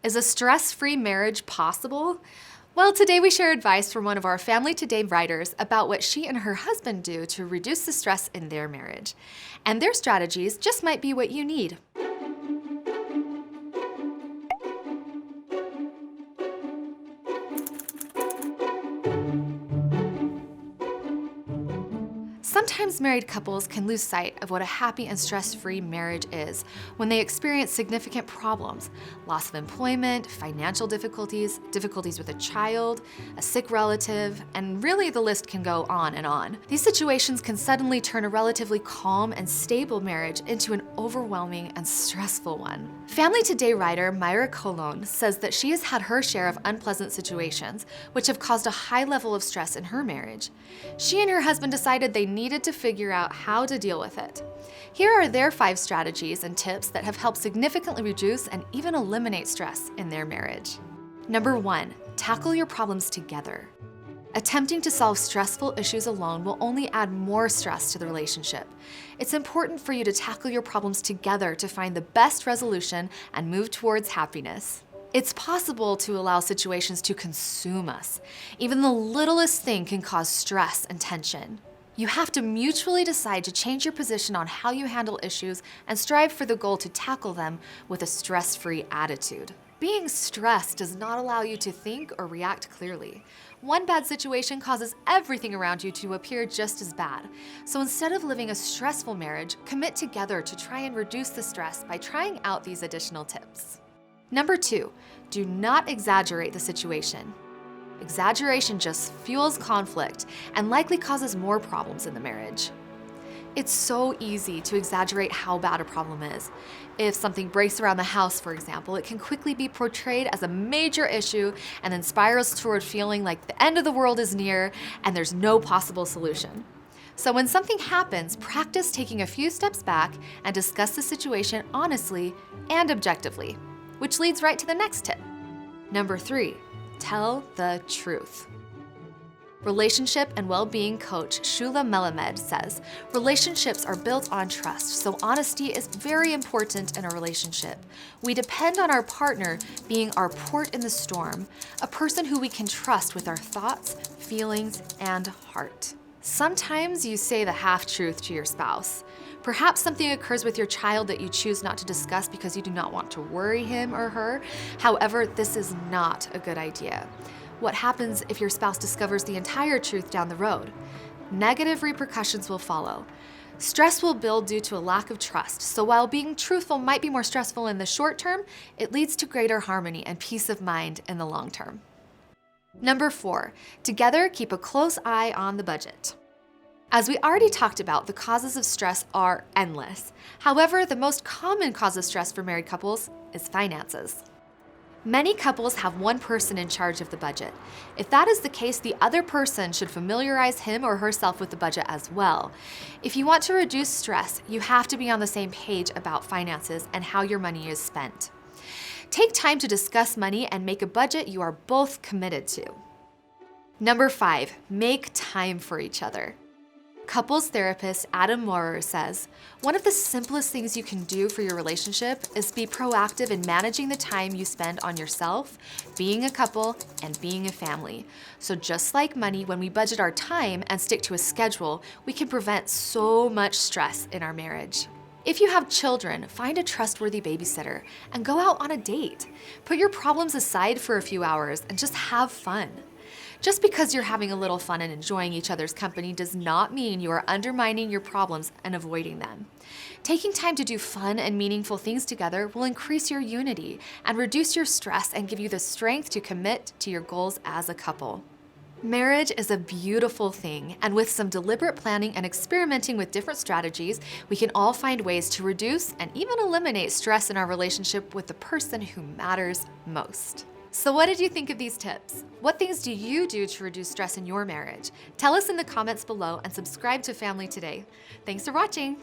Is a stress-free marriage possible? Well, today we share advice from one of our Family Today writers about what she and her husband do to reduce the stress in their marriage. And their strategies just might be what you need. Sometimes married couples can lose sight of what a happy and stress-free marriage is when they experience significant problems: loss of employment, financial difficulties, difficulties with a child, a sick relative, and really the list can go on and on. These situations can suddenly turn a relatively calm and stable marriage into an overwhelming and stressful one. Family Today writer Myra Colon says that she has had her share of unpleasant situations, which have caused a high level of stress in her marriage. She and her husband decided they needed to figure out how to deal with it. Here are their 5 strategies and tips that have helped significantly reduce and even eliminate stress in their marriage. Number 1, tackle your problems together. Attempting to solve stressful issues alone will only add more stress to the relationship. It's important for you to tackle your problems together to find the best resolution and move towards happiness. It's possible to allow situations to consume us. Even the littlest thing can cause stress and tension. You have to mutually decide to change your position on how you handle issues and strive for the goal to tackle them with a stress-free attitude. Being stressed does not allow you to think or react clearly. One bad situation causes everything around you to appear just as bad. So instead of living a stressful marriage, commit together to try and reduce the stress by trying out these additional tips. Number 2, do not exaggerate the situation. Exaggeration just fuels conflict and likely causes more problems in the marriage. It's so easy to exaggerate how bad a problem is. If something breaks around the house, for example, it can quickly be portrayed as a major issue and then spirals toward feeling like the end of the world is near and there's no possible solution. So when something happens, practice taking a few steps back and discuss the situation honestly and objectively, which leads right to the next tip. Number 3, tell the truth. Relationship and well-being coach Shula Melamed says, relationships are built on trust, so honesty is very important in a relationship. We depend on our partner being our port in the storm, a person who we can trust with our thoughts, feelings, and heart. Sometimes you say the half-truth to your spouse. Perhaps something occurs with your child that you choose not to discuss because you do not want to worry him or her. However, this is not a good idea. What happens if your spouse discovers the entire truth down the road? Negative repercussions will follow. Stress will build due to a lack of trust, so while being truthful might be more stressful in the short term, it leads to greater harmony and peace of mind in the long term. Number 4, together keep a close eye on the budget. As we already talked about, the causes of stress are endless. However, the most common cause of stress for married couples is finances. Many couples have one person in charge of the budget. If that is the case, the other person should familiarize him or herself with the budget as well. If you want to reduce stress, you have to be on the same page about finances and how your money is spent. Take time to discuss money and make a budget you are both committed to. Number 5, make time for each other. Couples therapist Adam Moorer says, one of the simplest things you can do for your relationship is be proactive in managing the time you spend on yourself, being a couple, and being a family. So just like money, when we budget our time and stick to a schedule, we can prevent so much stress in our marriage. If you have children, find a trustworthy babysitter and go out on a date. Put your problems aside for a few hours and just have fun. Just because you're having a little fun and enjoying each other's company does not mean you are undermining your problems and avoiding them. Taking time to do fun and meaningful things together will increase your unity and reduce your stress and give you the strength to commit to your goals as a couple. Marriage is a beautiful thing, and with some deliberate planning and experimenting with different strategies, we can all find ways to reduce and even eliminate stress in our relationship with the person who matters most. So what did you think of these tips? What things do you do to reduce stress in your marriage? Tell us in the comments below and subscribe to Family Today. Thanks for watching.